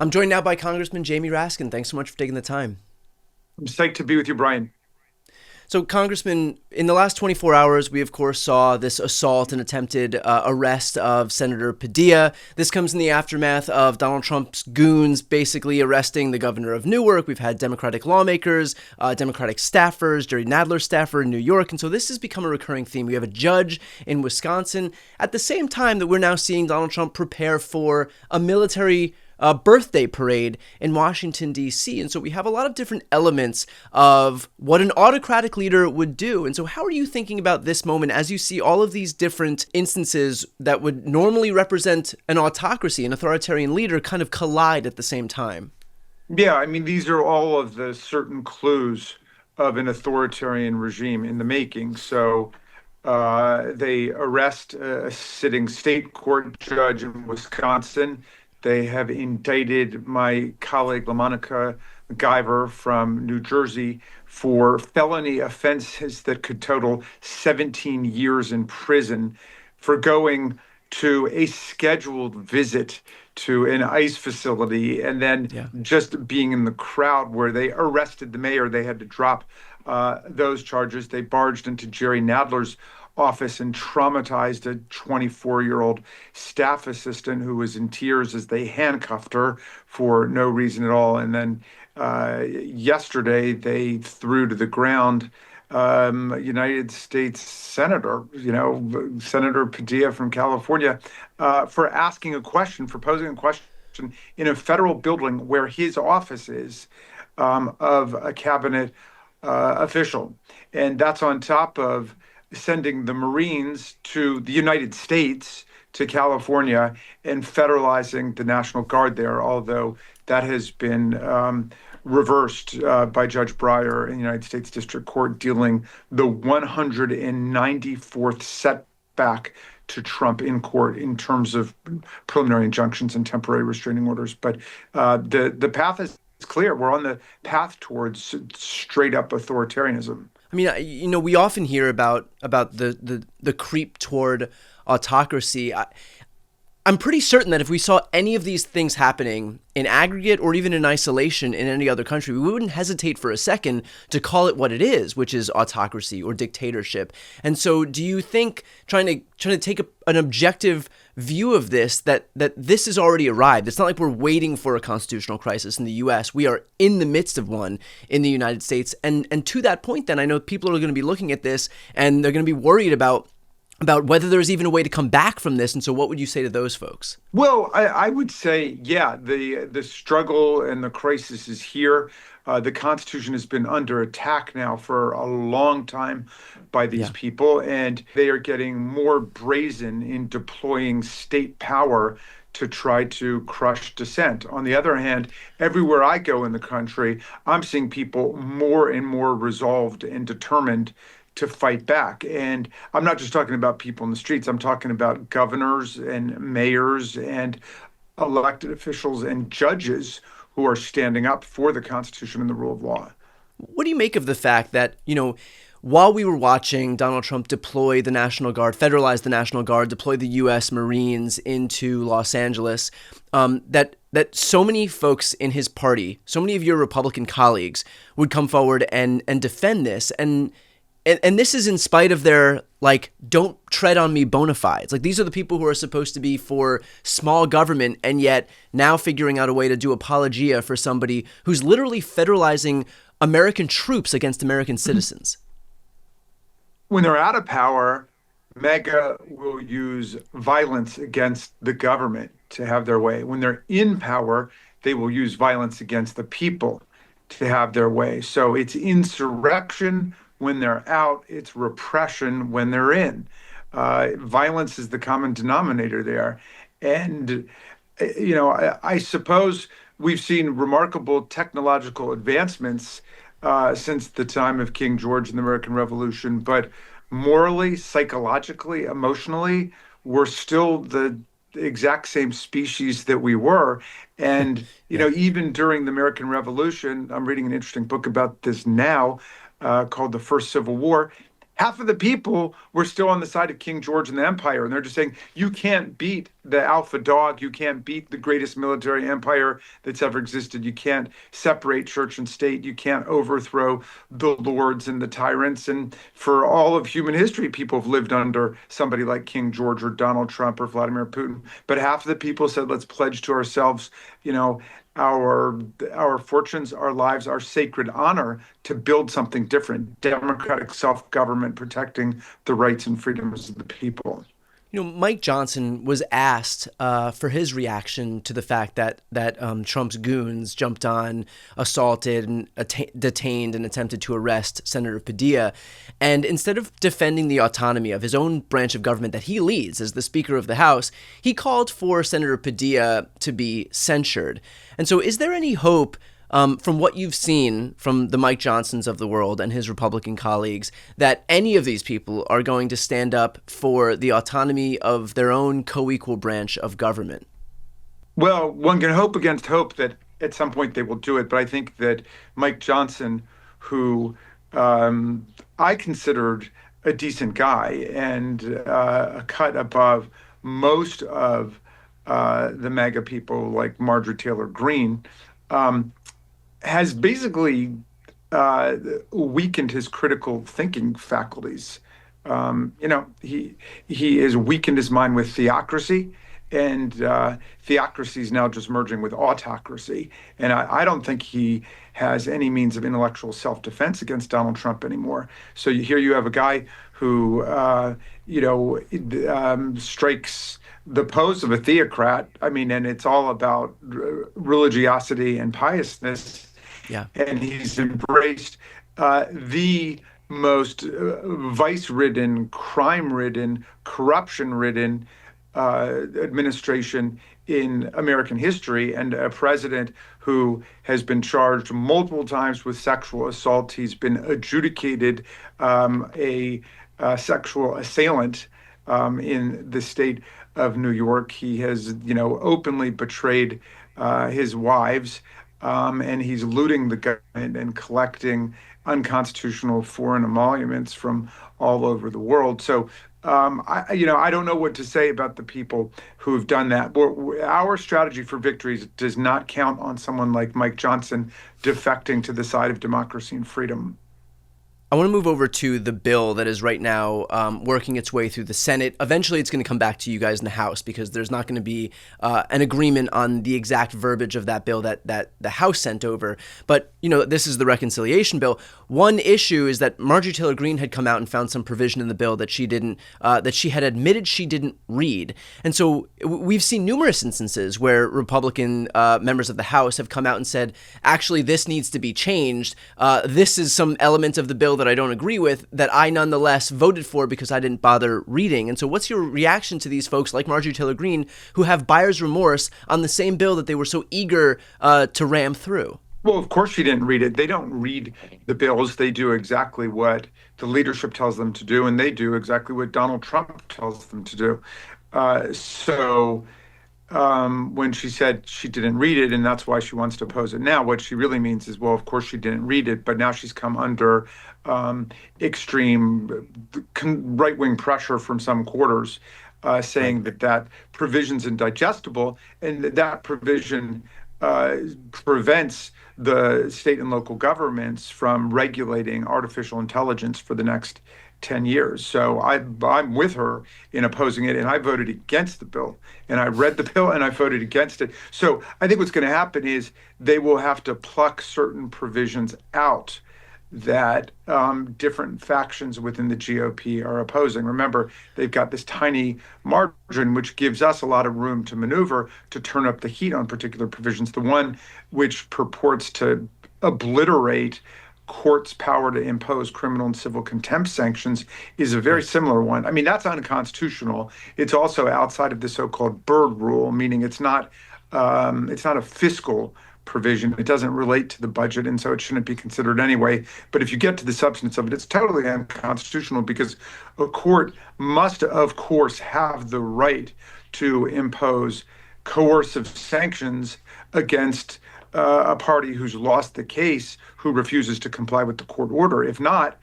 I'm joined now by Congressman Jamie Raskin. Thanks so much for taking the time. I'm psyched to be with you, Brian. So, Congressman, in the last 24 hours, we of course saw this assault and attempted arrest of Senator Padilla. This comes in the aftermath of Donald Trump's goons basically arresting the governor of Newark. We've had Democratic lawmakers, Democratic staffers, Jerry Nadler's staffer in New York. And so this has become a recurring theme. We have a judge in Wisconsin at the same time that we're now seeing Donald Trump prepare for a military birthday parade in Washington, D.C. And so we have a lot of different elements of what an autocratic leader would do. And so how are you thinking about this moment as you see all of these different instances that would normally represent an autocracy, an authoritarian leader, kind of collide at the same time? Yeah, I mean, these are all of the certain clues of an authoritarian regime in the making. So they arrest a sitting state court judge in Wisconsin. They have indicted my colleague LaMonica MacGyver from New Jersey for felony offenses that could total 17 years in prison for going to a scheduled visit to an ICE facility and then Yeah. just being in the crowd where they arrested the mayor. They had to drop those charges. They barged into Jerry Nadler's office and traumatized a 24-year-old staff assistant who was in tears as they handcuffed her for no reason at all. And then yesterday, they threw to the ground United States Senator, Senator Padilla from California, for asking a question, for posing a question in a federal building where his office is, of a cabinet official. And that's on top of sending the Marines to the United States, to California, and federalizing the National Guard there, although that has been reversed by Judge Breyer in the United States District Court, dealing the 194th setback to Trump in court in terms of preliminary injunctions and temporary restraining orders. But the path is clear. We're on the path towards straight up authoritarianism. I mean, we often hear about the creep toward autocracy. I'm pretty certain that if we saw any of these things happening in aggregate or even in isolation in any other country, we wouldn't hesitate for a second to call it what it is, which is autocracy or dictatorship. And so do you think trying to take an objective view of this, that this has already arrived? It's not like we're waiting for a constitutional crisis in the US. We are in the midst of one in the United States. And to that point, then, I know people are going to be looking at this and they're going to be worried about whether there's even a way to come back from this. And so what would you say to those folks? Well, I would say, yeah, the struggle and the crisis is here. The Constitution has been under attack now for a long time by these Yeah. people, and they are getting more brazen in deploying state power to try to crush dissent. On the other hand, everywhere I go in the country, I'm seeing people more and more resolved and determined to fight back. And I'm not just talking about people in the streets, I'm talking about governors and mayors and elected officials and judges who are standing up for the Constitution and the rule of law. What do you make of the fact that, while we were watching Donald Trump deploy the National Guard, federalize the National Guard, deploy the U.S. Marines into Los Angeles, that so many folks in his party, so many of your Republican colleagues would come forward and defend this? And this is in spite of their, don't tread on me bona fides. These are the people who are supposed to be for small government, and yet now figuring out a way to do apologia for somebody who's literally federalizing American troops against American citizens. When they're out of power, MAGA will use violence against the government to have their way. When they're in power, they will use violence against the people to have their way. So it's insurrection when they're out, it's repression when they're in. Violence is the common denominator there. And, I suppose we've seen remarkable technological advancements since the time of King George and the American Revolution, but morally, psychologically, emotionally, we're still the exact same species that we were. And, Yeah. even during the American Revolution, I'm reading an interesting book about this now, called The First Civil War. Half of the people were still on the side of King George and the Empire, and they're just saying, you can't beat the alpha dog. You can't beat the greatest military empire that's ever existed. You can't separate church and state. You can't overthrow the lords and the tyrants. And for all of human history, people have lived under somebody like King George or Donald Trump or Vladimir Putin. But half of the people said, let's pledge to ourselves, you know, our our fortunes, our lives, our sacred honor to build something different, democratic self-government protecting the rights and freedoms of the people. Mike Johnson was asked for his reaction to the fact that Trump's goons jumped on, assaulted, and detained and attempted to arrest Senator Padilla. And instead of defending the autonomy of his own branch of government that he leads as the Speaker of the House, he called for Senator Padilla to be censured. And so is there any hope from what you've seen from the Mike Johnsons of the world and his Republican colleagues, that any of these people are going to stand up for the autonomy of their own co-equal branch of government? Well, one can hope against hope that at some point they will do it, but I think that Mike Johnson, who I considered a decent guy and a cut above most of the MAGA people like Marjorie Taylor Greene, has basically weakened his critical thinking faculties. He has weakened his mind with theocracy, and theocracy is now just merging with autocracy. And I don't think he has any means of intellectual self-defense against Donald Trump anymore. So here you have a guy who, strikes the pose of a theocrat. I mean, and it's all about religiosity and piousness. Yeah. And he's embraced the most vice-ridden, crime-ridden, corruption-ridden administration in American history, and a president who has been charged multiple times with sexual assault. He's been adjudicated a sexual assailant in the state of New York. He has, openly betrayed his wives. And he's looting the government and collecting unconstitutional foreign emoluments from all over the world. So, I don't know what to say about the people who have done that. Our strategy for victories does not count on someone like Mike Johnson defecting to the side of democracy and freedom. I want to move over to the bill that is right now working its way through the Senate. Eventually, it's going to come back to you guys in the House because there's not going to be an agreement on the exact verbiage of that bill that the House sent over. But, this is the reconciliation bill. One issue is that Marjorie Taylor Greene had come out and found some provision in the bill that she didn't, that she had admitted she didn't read. And so we've seen numerous instances where Republican members of the House have come out and said, actually, this needs to be changed. This is some element of the bill that I don't agree with that I nonetheless voted for because I didn't bother reading. And so what's your reaction to these folks like Marjorie Taylor Greene who have buyer's remorse on the same bill that they were so eager to ram through? Well, of course she didn't read it. They don't read the bills. They do exactly what the leadership tells them to do, and they do exactly what Donald Trump tells them to do. When she said she didn't read it and that's why she wants to oppose it now, what she really means is, well, of course she didn't read it, but now she's come under extreme right-wing pressure from some quarters saying that provision's indigestible and that provision prevents the state and local governments from regulating artificial intelligence for the next 10 years. So I'm with her in opposing it, and I voted against the bill. And I read the bill and I voted against it. So I think what's going to happen is they will have to pluck certain provisions out that different factions within the GOP are opposing. Remember, they've got this tiny margin, which gives us a lot of room to maneuver to turn up the heat on particular provisions. The one which purports to obliterate courts' power to impose criminal and civil contempt sanctions is a very similar one. I mean, that's unconstitutional. It's also outside of the so-called Byrd rule, meaning it's not a fiscal provision. It doesn't relate to the budget, and so it shouldn't be considered anyway. But if you get to the substance of it, it's totally unconstitutional because a court must, of course, have the right to impose coercive sanctions against a party who's lost the case, who refuses to comply with the court order. If not,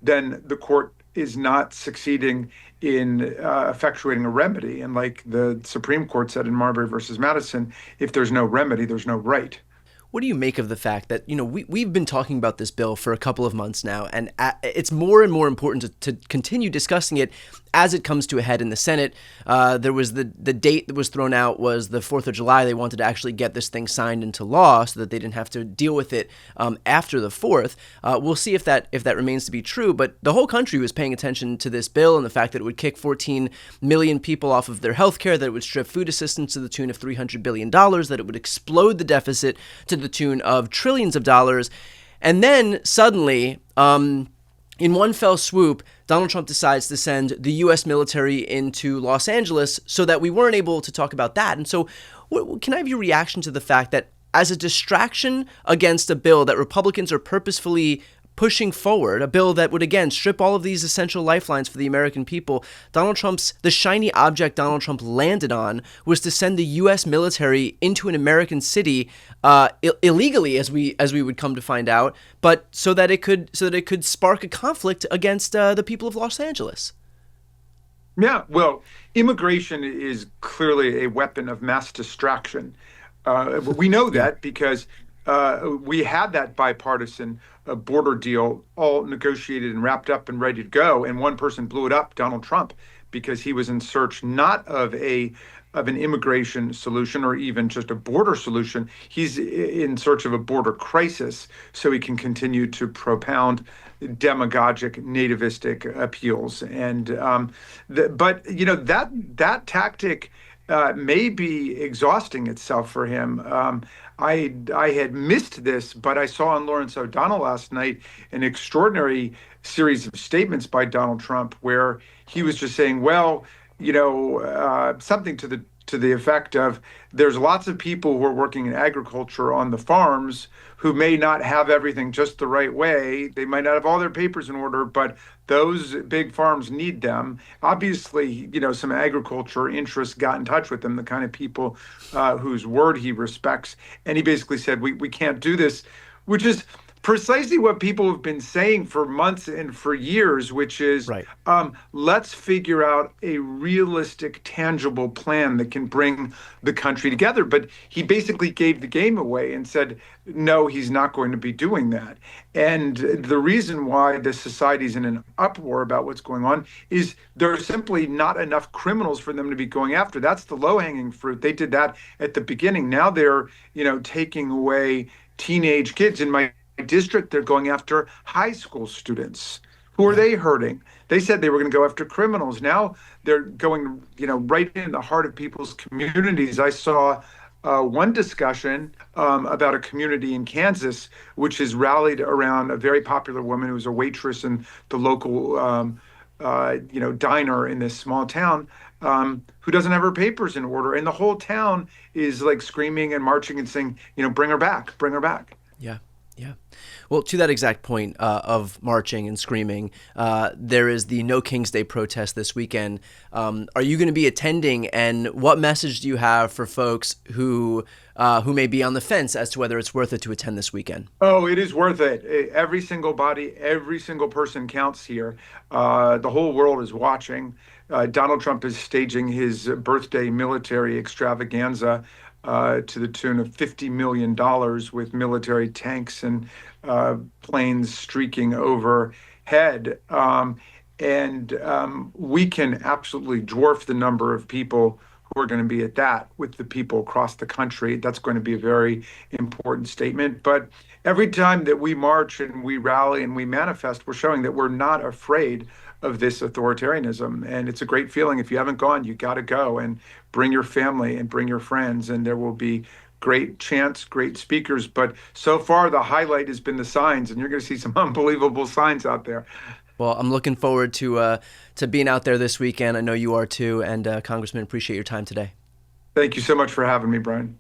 then the court is not succeeding in effectuating a remedy. And like the Supreme Court said in Marbury versus Madison, if there's no remedy, there's no right. What do you make of the fact that, we've been talking about this bill for a couple of months now, and it's more and more important to continue discussing it as it comes to a head in the Senate? There was the date that was thrown out was the 4th of July. They wanted to actually get this thing signed into law so that they didn't have to deal with it after the 4th. We'll see if that remains to be true, but the whole country was paying attention to this bill and the fact that it would kick 14 million people off of their health care, that it would strip food assistance to the tune of $300 billion, that it would explode the deficit to the tune of trillions of dollars. And then suddenly, in one fell swoop, Donald Trump decides to send the U.S. military into Los Angeles so that we weren't able to talk about that. And so can I have your reaction to the fact that as a distraction against a bill that Republicans are purposefully pushing forward, a bill that would, again, strip all of these essential lifelines for the American people, the shiny object Donald Trump landed on was to send the U.S. military into an American city illegally, as we would come to find out, but so that it could spark a conflict against the people of Los Angeles. Yeah, well, immigration is clearly a weapon of mass distraction. We know that because we had that bipartisan border deal all negotiated and wrapped up and ready to go, and one person blew it up, Donald Trump, because he was in search not of an immigration solution or even just a border solution. He's in search of a border crisis so he can continue to propound demagogic, nativistic appeals. And but that tactic may be exhausting itself for him. I had missed this, but I saw on Lawrence O'Donnell last night an extraordinary series of statements by Donald Trump where he was just saying, well, something to the effect of there's lots of people who are working in agriculture on the farms who may not have everything just the right way. They might not have all their papers in order, but those big farms need them. Obviously, some agriculture interests got in touch with him, the kind of people whose word he respects. And he basically said, we can't do this, which is precisely what people have been saying for months and for years, which is, Right. Let's figure out a realistic, tangible plan that can bring the country together. But he basically gave the game away and said, no, he's not going to be doing that. And the reason why the society's in an uproar about what's going on is there are simply not enough criminals for them to be going after. That's the low-hanging fruit. They did that at the beginning. Now they're, taking away teenage kids. In my district, they're going after high school students. Who are they hurting? They said they were going to go after criminals. Now they're going, right in the heart of people's communities. I saw one discussion about a community in Kansas, which has rallied around a very popular woman who's a waitress in the local, diner in this small town, who doesn't have her papers in order. And the whole town is like screaming and marching and saying, bring her back, bring her back. Yeah. Yeah. Well, to that exact point of marching and screaming, there is the No King's Day protest this weekend. Are you going to be attending, and what message do you have for folks who may be on the fence as to whether it's worth it to attend this weekend? Oh, it is worth it. Every single body, every single person counts here. The whole world is watching. Donald Trump is staging his birthday military extravaganza to the tune of $50 million with military tanks and planes streaking overhead. And we can absolutely dwarf the number of people who are going to be at that with the people across the country. That's going to be a very important statement. But every time that we march and we rally and we manifest, we're showing that we're not afraid of this authoritarianism. And it's a great feeling. If you haven't gone, you got to go and bring your family and bring your friends. And there will be great chants, great speakers. But so far, the highlight has been the signs. And you're going to see some unbelievable signs out there. Well, I'm looking forward to being out there this weekend. I know you are too. And Congressman, appreciate your time today. Thank you so much for having me, Brian.